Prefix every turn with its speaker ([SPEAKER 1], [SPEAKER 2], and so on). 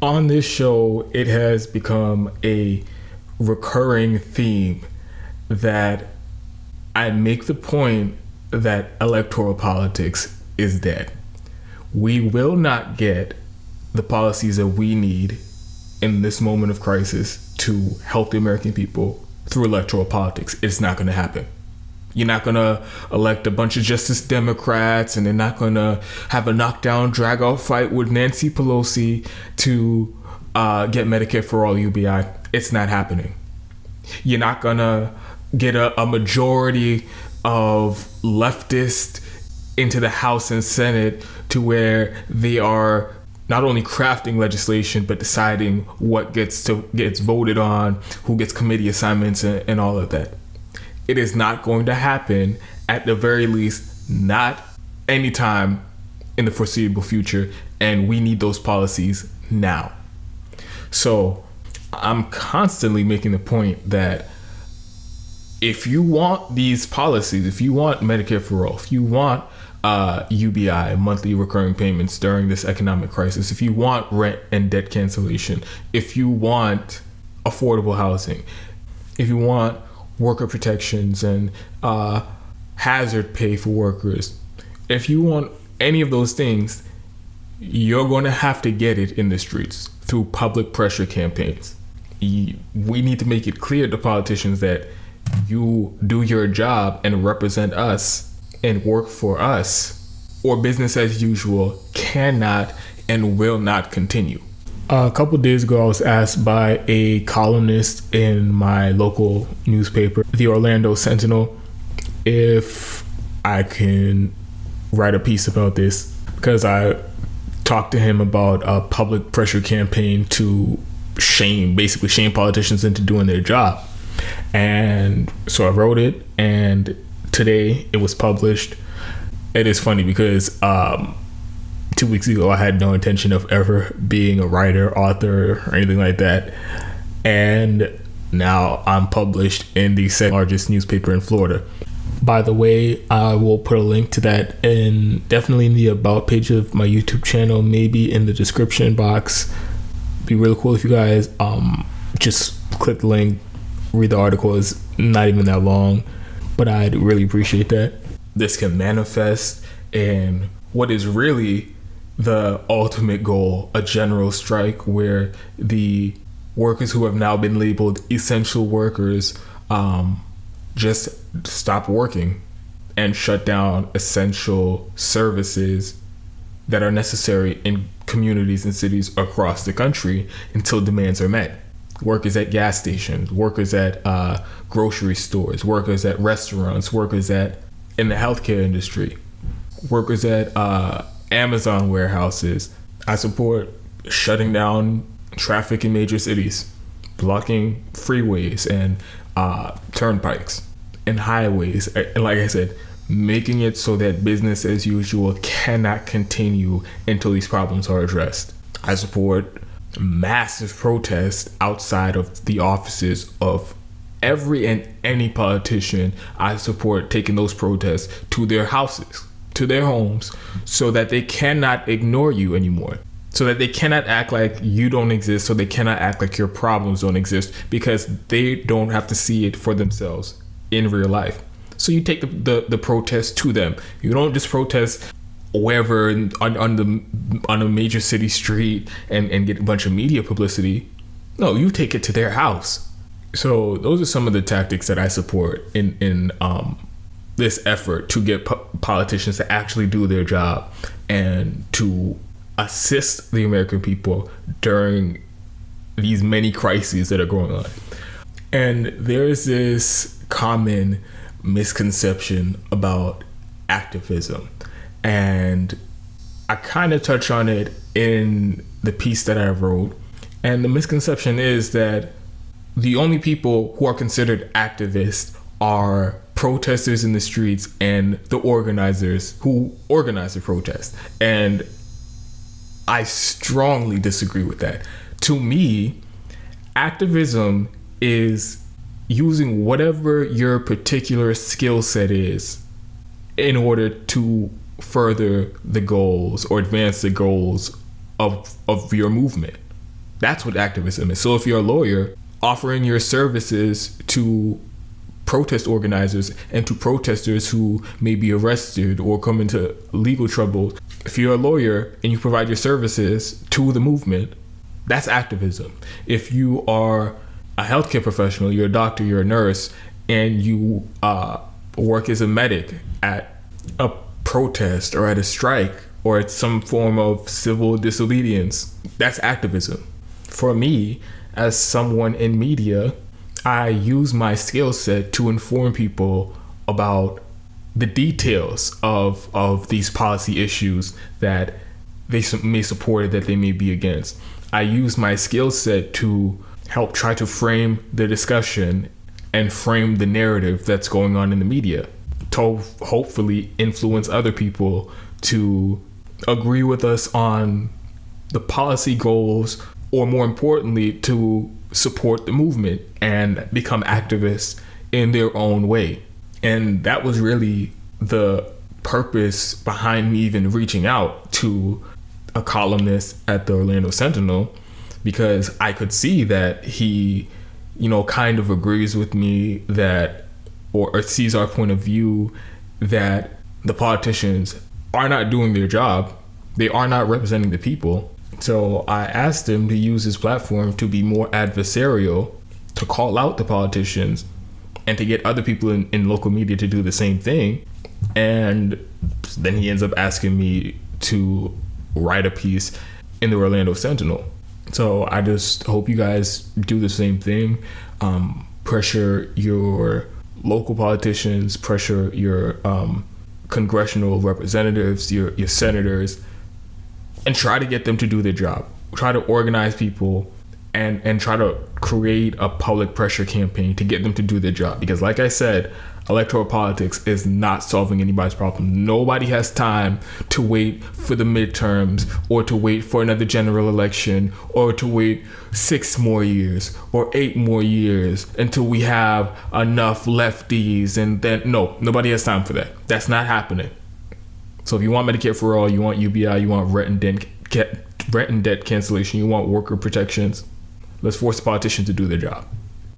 [SPEAKER 1] On this show, it has become a recurring theme that I make the point that electoral politics is dead. We will not get the policies that we need in this moment of crisis to help the American people through electoral politics. It's not going to happen. You're not going to elect a bunch of Justice Democrats, and they're not going to have a knockdown, drag-out fight with Nancy Pelosi to get Medicare for all UBI. It's not happening. You're not going to get a majority of leftists into the House and Senate to where they are not only crafting legislation, but deciding what gets voted on, who gets committee assignments, and all of that. It is not going to happen, at the very least, not anytime in the foreseeable future, and we need those policies now. So I'm constantly making the point that if you want these policies, if you want Medicare for all, if you want UBI, monthly recurring payments during this economic crisis, if you want rent and debt cancellation, if you want affordable housing, if you want worker protections and hazard pay for workers, if you want any of those things, you're going to have to get it in the streets through public pressure campaigns. We need to make it clear to politicians that you do your job and represent us and work for us, or business as usual cannot and will not continue. A couple days ago, I was asked by a columnist in my local newspaper, the Orlando Sentinel, if I can write a piece about this, because I talked to him about a public pressure campaign to basically shame politicians into doing their job. And so I wrote it, and today it was published. It is funny because 2 weeks ago I had no intention of ever being a writer, author, or anything like that, and now I'm published in the second largest newspaper in Florida. By the way, I will put a link to that definitely in the about page of my YouTube channel, maybe in the description box. It'd be really cool if you guys just click the link, read the article. It's not even that long, but I'd really appreciate that. This can manifest in what is really the ultimate goal, a general strike where the workers who have now been labeled essential workers just stop working and shut down essential services that are necessary in communities and cities across the country until demands are met. Workers at gas stations, workers at grocery stores, workers at restaurants, workers in the healthcare industry, workers at Amazon warehouses. I support shutting down traffic in major cities, blocking freeways and turnpikes and highways. And like I said, making it so that business as usual cannot continue until these problems are addressed. I support massive protests outside of the offices of every and any politician. I support taking those protests to their houses, to their homes, so that they cannot ignore you anymore, so that they cannot act like you don't exist, so they cannot act like your problems don't exist, because they don't have to see it for themselves in real life. So you take the protest to them. You don't just protest wherever on a major city street and get a bunch of media publicity. No, you take it to their house. So those are some of the tactics that I support in this effort to get politicians to actually do their job and to assist the American people during these many crises that are going on. And there's this common misconception about activism, and I kind of touch on it in the piece that I wrote. And the misconception is that the only people who are considered activists are protesters in the streets and the organizers who organize the protest. And I strongly disagree with that. To me, activism is using whatever your particular skill set is in order to further the goals or advance the goals of your movement. That's what activism is. So if you're a lawyer, offering your services to protest organizers and to protesters who may be arrested or come into legal trouble, if you're a lawyer and you provide your services to the movement, that's activism. If you are a healthcare professional, you're a doctor, you're a nurse, and you work as a medic at a protest or at a strike or at some form of civil disobedience, that's activism. For me, as someone in media, I use my skill set to inform people about the details of these policy issues that they may support, that they may be against. I use my skill set to help try to frame the discussion and frame the narrative that's going on in the media, to hopefully influence other people to agree with us on the policy goals, or more importantly, to support the movement and become activists in their own way. And that was really the purpose behind me even reaching out to a columnist at the Orlando Sentinel, because I could see that he, kind of agrees with me that, or sees our point of view that the politicians are not doing their job. They are not representing the people. So I asked him to use his platform to be more adversarial, to call out the politicians, and to get other people in local media to do the same thing. And then he ends up asking me to write a piece in the Orlando Sentinel. So I just hope you guys do the same thing. Pressure your local politicians, pressure your congressional representatives, your senators, and try to get them to do their job. Try to organize people and try to create a public pressure campaign to get them to do their job. Because like I said, electoral politics is not solving anybody's problem. Nobody has time to wait for the midterms, or to wait for another general election, or to wait 6 more years or 8 more years until we have enough lefties. And then nobody has time for that. That's not happening. So if you want Medicare for all, you want UBI, you want rent and debt cancellation, you want worker protections, let's force politicians to do their job.